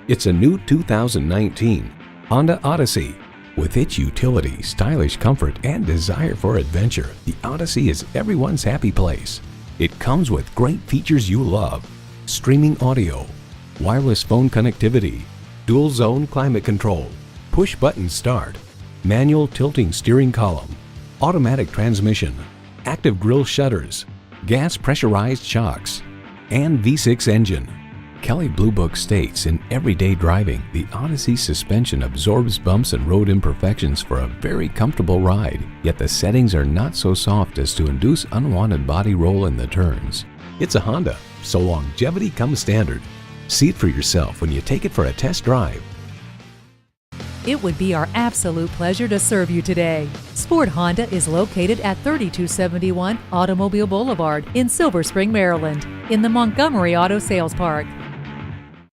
It's a new 2019 Honda Odyssey. With its utility, stylish comfort, and desire for adventure, the Odyssey is everyone's happy place. It comes with great features you love: streaming audio, wireless phone connectivity, dual zone climate control, push button start, manual tilting steering column, automatic transmission, active grille shutters, gas pressurized shocks, and V6 engine. Kelley Blue Book states in everyday driving, the Odyssey suspension absorbs bumps and road imperfections for a very comfortable ride, yet the settings are not so soft as to induce unwanted body roll in the turns. It's a Honda, so longevity comes standard. See it for yourself when you take it for a test drive. It would be our absolute pleasure to serve you today. Sport Honda is located at 3271 Automobile Boulevard in Silver Spring, Maryland, in the Montgomery Auto Sales Park.